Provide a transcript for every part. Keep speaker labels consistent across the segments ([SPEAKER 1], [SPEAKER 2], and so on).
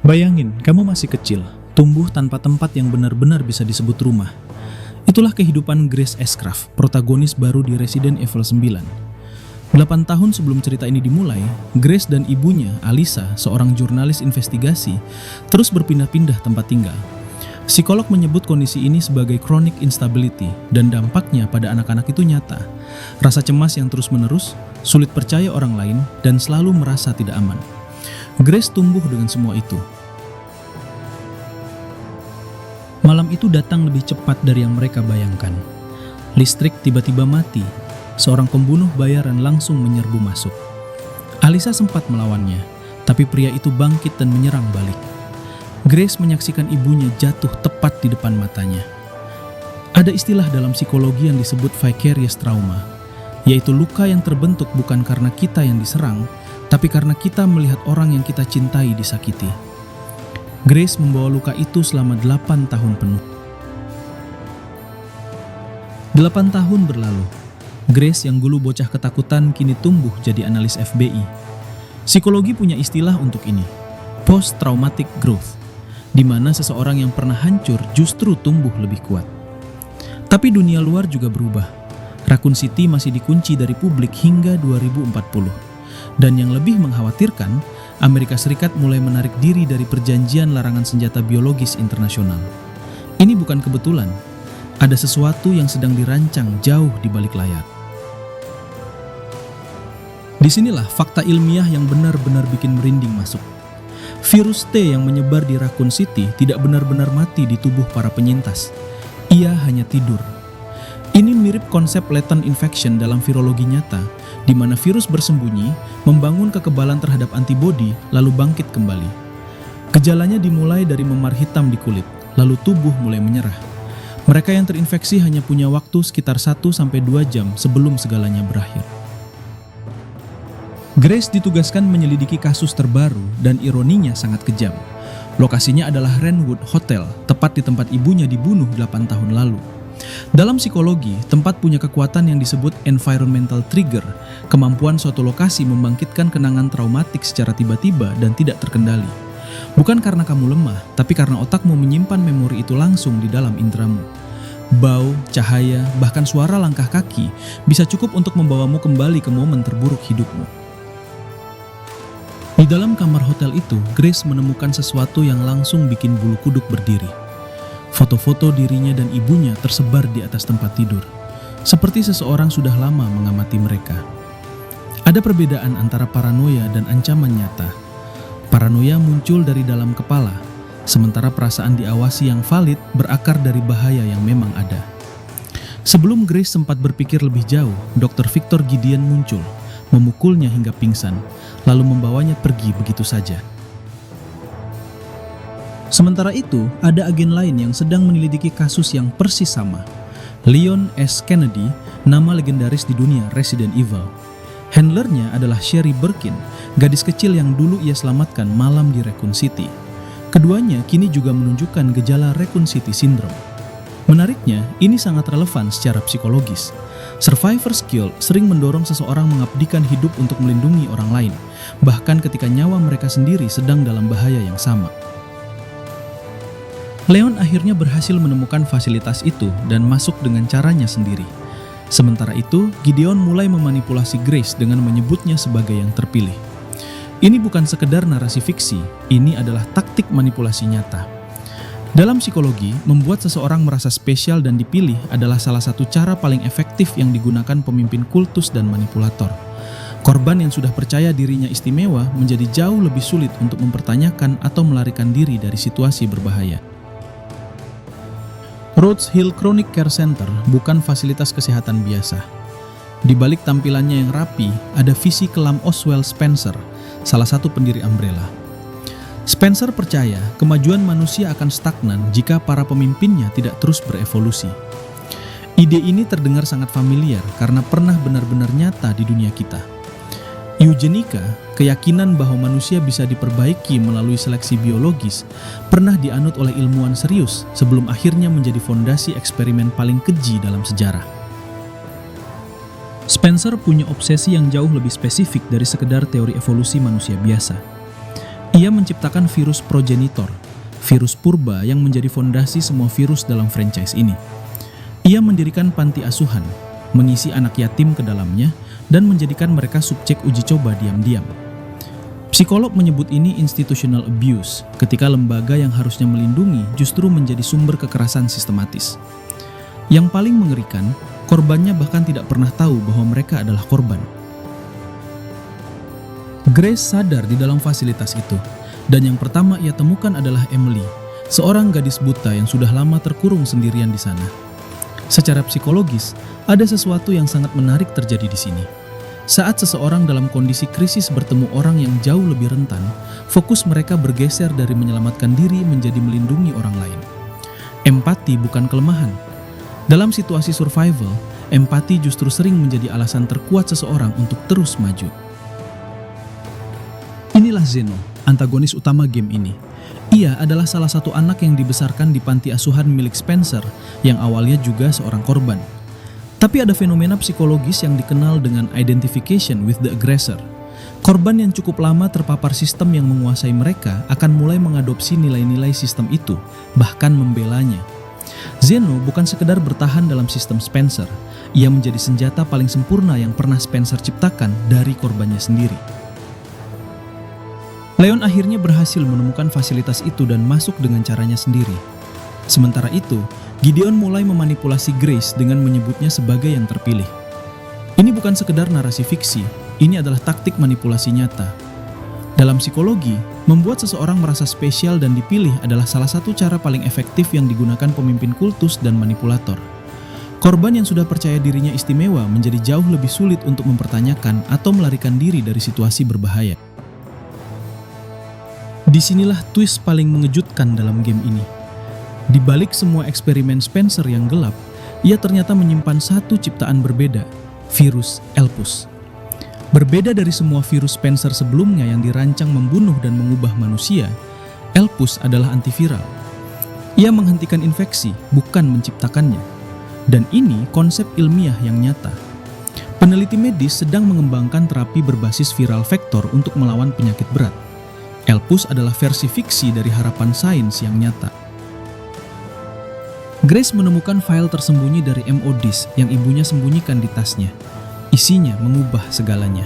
[SPEAKER 1] Bayangin, kamu masih kecil, tumbuh tanpa tempat yang benar-benar bisa disebut rumah. Itulah kehidupan Grace Ashcraft, protagonis baru di Resident Evil 9. 8 tahun sebelum cerita ini dimulai, Grace dan ibunya, Alyssa, seorang jurnalis investigasi, terus berpindah-pindah tempat tinggal. Psikolog menyebut kondisi ini sebagai chronic instability, dan dampaknya pada anak-anak itu nyata. Rasa cemas yang terus-menerus, sulit percaya orang lain, dan selalu merasa tidak aman. Grace tumbuh dengan semua itu. Malam itu datang lebih cepat dari yang mereka bayangkan. Listrik tiba-tiba mati. Seorang pembunuh bayaran langsung menyerbu masuk. Alyssa sempat melawannya, tapi pria itu bangkit dan menyerang balik. Grace menyaksikan ibunya jatuh tepat di depan matanya. Ada istilah dalam psikologi yang disebut vicarious trauma, yaitu luka yang terbentuk bukan karena kita yang diserang, tapi karena kita melihat orang yang kita cintai disakiti. Grace membawa luka itu selama 8 tahun penuh. 8 tahun berlalu. Grace yang dulu bocah ketakutan kini tumbuh jadi analis FBI. Psikologi punya istilah untuk ini, post-traumatic growth, di mana seseorang yang pernah hancur justru tumbuh lebih kuat. Tapi dunia luar juga berubah. Raccoon City masih dikunci dari publik hingga 2040. Dan yang lebih mengkhawatirkan, Amerika Serikat mulai menarik diri dari perjanjian larangan senjata biologis internasional. Ini bukan kebetulan. Ada sesuatu yang sedang dirancang jauh di balik layar. Disinilah fakta ilmiah yang benar-benar bikin merinding masuk. Virus T yang menyebar di Raccoon City tidak benar-benar mati di tubuh para penyintas. Ia hanya tidur. Ini mirip konsep latent infection dalam virologi nyata, di mana virus bersembunyi, membangun kekebalan terhadap antibodi, lalu bangkit kembali. Gejalanya dimulai dari memar hitam di kulit, lalu tubuh mulai menyerah. Mereka yang terinfeksi hanya punya waktu sekitar 1-2 jam sebelum segalanya berakhir. Grace ditugaskan menyelidiki kasus terbaru dan ironinya sangat kejam. Lokasinya adalah Wrenwood Hotel, tepat di tempat ibunya dibunuh 8 tahun lalu. Dalam psikologi, tempat punya kekuatan yang disebut environmental trigger, kemampuan suatu lokasi membangkitkan kenangan traumatik secara tiba-tiba dan tidak terkendali. Bukan karena kamu lemah, tapi karena otakmu menyimpan memori itu langsung di dalam indramu. Bau, cahaya, bahkan suara langkah kaki bisa cukup untuk membawamu kembali ke momen terburuk hidupmu. Di dalam kamar hotel itu, Grace menemukan sesuatu yang langsung bikin bulu kuduk berdiri. Foto-foto dirinya dan ibunya tersebar di atas tempat tidur, seperti seseorang sudah lama mengamati mereka. Ada perbedaan antara paranoia dan ancaman nyata. Paranoia muncul dari dalam kepala, sementara perasaan diawasi yang valid berakar dari bahaya yang memang ada. Sebelum Grace sempat berpikir lebih jauh, Dr. Victor Gideon muncul, memukulnya hingga pingsan, lalu membawanya pergi begitu saja. Sementara itu, ada agen lain yang sedang menyelidiki kasus yang persis sama. Leon S. Kennedy, nama legendaris di dunia Resident Evil. Handlernya adalah Sherry Birkin, gadis kecil yang dulu ia selamatkan malam di Raccoon City. Keduanya kini juga menunjukkan gejala Raccoon City Syndrome. Menariknya, ini sangat relevan secara psikologis. Survivor's guilt sering mendorong seseorang mengabdikan hidup untuk melindungi orang lain, bahkan ketika nyawa mereka sendiri sedang dalam bahaya yang sama. Leon akhirnya berhasil menemukan fasilitas itu dan masuk dengan caranya sendiri. Sementara itu, Gideon mulai memanipulasi Grace dengan menyebutnya sebagai yang terpilih. Ini bukan sekedar narasi fiksi, ini adalah taktik manipulasi nyata. Dalam psikologi, membuat seseorang merasa spesial dan dipilih adalah salah satu cara paling efektif yang digunakan pemimpin kultus dan manipulator. Korban yang sudah percaya dirinya istimewa menjadi jauh lebih sulit untuk mempertanyakan atau melarikan diri dari situasi berbahaya. Rhodes Hill Chronic Care Center bukan fasilitas kesehatan biasa. Di balik tampilannya yang rapi, ada visi kelam Oswald Spencer, salah satu pendiri Umbrella. Spencer percaya kemajuan manusia akan stagnan jika para pemimpinnya tidak terus berevolusi. Ide ini terdengar sangat familiar karena pernah benar-benar nyata di dunia kita. Eugenika, keyakinan bahwa manusia bisa diperbaiki melalui seleksi biologis, pernah dianut oleh ilmuwan serius sebelum akhirnya menjadi fondasi eksperimen paling keji dalam sejarah. Spencer punya obsesi yang jauh lebih spesifik dari sekedar teori evolusi manusia biasa. Ia menciptakan virus progenitor, virus purba yang menjadi fondasi semua virus dalam franchise ini. Ia mendirikan panti asuhan, mengisi anak yatim ke dalamnya, dan menjadikan mereka subjek uji coba diam-diam. Psikolog menyebut ini institutional abuse, ketika lembaga yang harusnya melindungi justru menjadi sumber kekerasan sistematis. Yang paling mengerikan, korbannya bahkan tidak pernah tahu bahwa mereka adalah korban. Grace sadar di dalam fasilitas itu, dan yang pertama ia temukan adalah Emily, seorang gadis buta yang sudah lama terkurung sendirian di sana. Secara psikologis, ada sesuatu yang sangat menarik terjadi di sini. Saat seseorang dalam kondisi krisis bertemu orang yang jauh lebih rentan, fokus mereka bergeser dari menyelamatkan diri menjadi melindungi orang lain. Empati bukan kelemahan. Dalam situasi survival, empati justru sering menjadi alasan terkuat seseorang untuk terus maju. Inilah Zeno, antagonis utama game ini. Ia adalah salah satu anak yang dibesarkan di panti asuhan milik Spencer yang awalnya juga seorang korban. Tapi ada fenomena psikologis yang dikenal dengan identification with the aggressor. Korban yang cukup lama terpapar sistem yang menguasai mereka akan mulai mengadopsi nilai-nilai sistem itu, bahkan membelanya. Zeno bukan sekedar bertahan dalam sistem Spencer, ia menjadi senjata paling sempurna yang pernah Spencer ciptakan dari korbannya sendiri. Leon akhirnya berhasil menemukan fasilitas itu dan masuk dengan caranya sendiri. Sementara itu, Gideon mulai memanipulasi Grace dengan menyebutnya sebagai yang terpilih. Ini bukan sekedar narasi fiksi, ini adalah taktik manipulasi nyata. Dalam psikologi, membuat seseorang merasa spesial dan dipilih adalah salah satu cara paling efektif yang digunakan pemimpin kultus dan manipulator. Korban yang sudah percaya dirinya istimewa menjadi jauh lebih sulit untuk mempertanyakan atau melarikan diri dari situasi berbahaya. Disinilah twist paling mengejutkan dalam game ini. Di balik semua eksperimen Spencer yang gelap, ia ternyata menyimpan satu ciptaan berbeda, virus Elpus. Berbeda dari semua virus Spencer sebelumnya yang dirancang membunuh dan mengubah manusia, Elpus adalah antiviral. Ia menghentikan infeksi, bukan menciptakannya. Dan ini konsep ilmiah yang nyata. Peneliti medis sedang mengembangkan terapi berbasis viral vektor untuk melawan penyakit berat. Elpus adalah versi fiksi dari harapan sains yang nyata. Grace menemukan file tersembunyi dari MO Disk yang ibunya sembunyikan di tasnya. Isinya mengubah segalanya.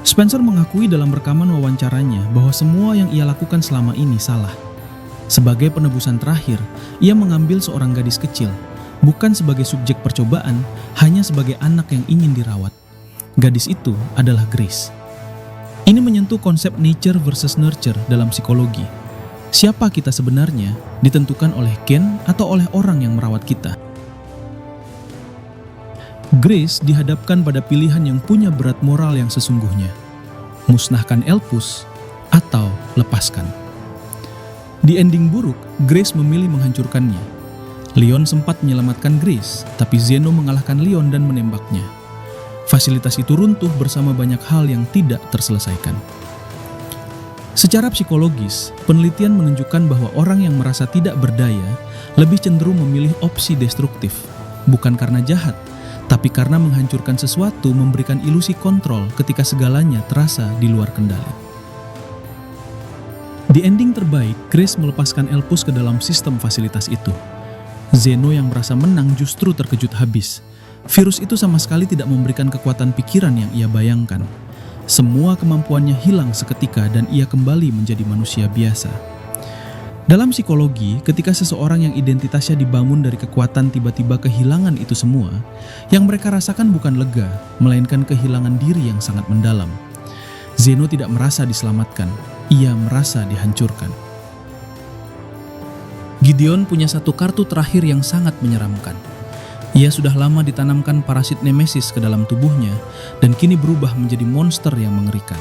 [SPEAKER 1] Spencer mengakui dalam rekaman wawancaranya bahwa semua yang ia lakukan selama ini salah. Sebagai penebusan terakhir, ia mengambil seorang gadis kecil, bukan sebagai subjek percobaan, hanya sebagai anak yang ingin dirawat. Gadis itu adalah Grace. Ini menyentuh konsep nature versus nurture dalam psikologi. Siapa kita sebenarnya ditentukan oleh gen atau oleh orang yang merawat kita. Grace dihadapkan pada pilihan yang punya berat moral yang sesungguhnya. Musnahkan Elpus atau lepaskan. Di ending buruk, Grace memilih menghancurkannya. Leon sempat menyelamatkan Grace, tapi Zeno mengalahkan Leon dan menembaknya. Fasilitas itu runtuh bersama banyak hal yang tidak terselesaikan. Secara psikologis, penelitian menunjukkan bahwa orang yang merasa tidak berdaya lebih cenderung memilih opsi destruktif, bukan karena jahat, tapi karena menghancurkan sesuatu memberikan ilusi kontrol ketika segalanya terasa di luar kendali. Di ending terbaik, Grace melepaskan Elpus ke dalam sistem fasilitas itu. Zeno yang merasa menang justru terkejut habis. Virus itu sama sekali tidak memberikan kekuatan pikiran yang ia bayangkan. Semua kemampuannya hilang seketika dan ia kembali menjadi manusia biasa. Dalam psikologi, ketika seseorang yang identitasnya dibangun dari kekuatan tiba-tiba kehilangan itu semua, yang mereka rasakan bukan lega, melainkan kehilangan diri yang sangat mendalam. Zeno tidak merasa diselamatkan, ia merasa dihancurkan. Gideon punya satu kartu terakhir yang sangat menyeramkan. Ia sudah lama ditanamkan parasit Nemesis ke dalam tubuhnya dan kini berubah menjadi monster yang mengerikan.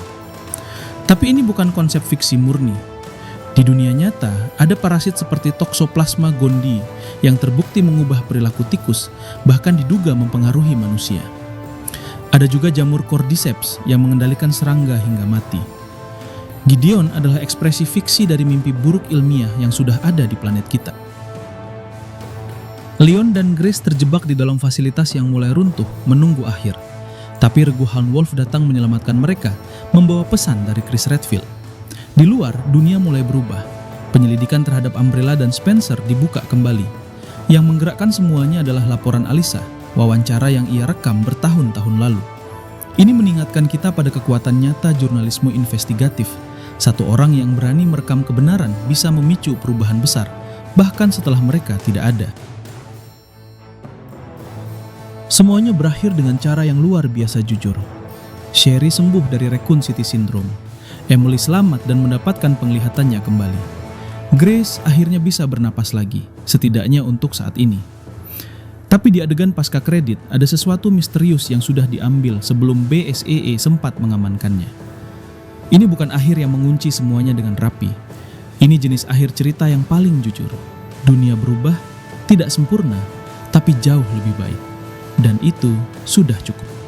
[SPEAKER 1] Tapi ini bukan konsep fiksi murni. Di dunia nyata, ada parasit seperti Toxoplasma gondii yang terbukti mengubah perilaku tikus, bahkan diduga mempengaruhi manusia. Ada juga jamur Cordyceps yang mengendalikan serangga hingga mati. Gideon adalah ekspresi fiksi dari mimpi buruk ilmiah yang sudah ada di planet kita. Leon dan Grace terjebak di dalam fasilitas yang mulai runtuh, menunggu akhir. Tapi regu Hound Wolf datang menyelamatkan mereka, membawa pesan dari Chris Redfield. Di luar, dunia mulai berubah. Penyelidikan terhadap Umbrella dan Spencer dibuka kembali. Yang menggerakkan semuanya adalah laporan Alyssa, wawancara yang ia rekam bertahun-tahun lalu. Ini mengingatkan kita pada kekuatan nyata jurnalisme investigatif. Satu orang yang berani merekam kebenaran bisa memicu perubahan besar, bahkan setelah mereka tidak ada. Semuanya berakhir dengan cara yang luar biasa jujur. Sherry sembuh dari Raccoon City Syndrome. Emily selamat dan mendapatkan penglihatannya kembali. Grace akhirnya bisa bernapas lagi, setidaknya untuk saat ini. Tapi di adegan pasca kredit, ada sesuatu misterius yang sudah diambil sebelum BSEE sempat mengamankannya. Ini bukan akhir yang mengunci semuanya dengan rapi. Ini jenis akhir cerita yang paling jujur. Dunia berubah, tidak sempurna, tapi jauh lebih baik. Dan itu sudah cukup.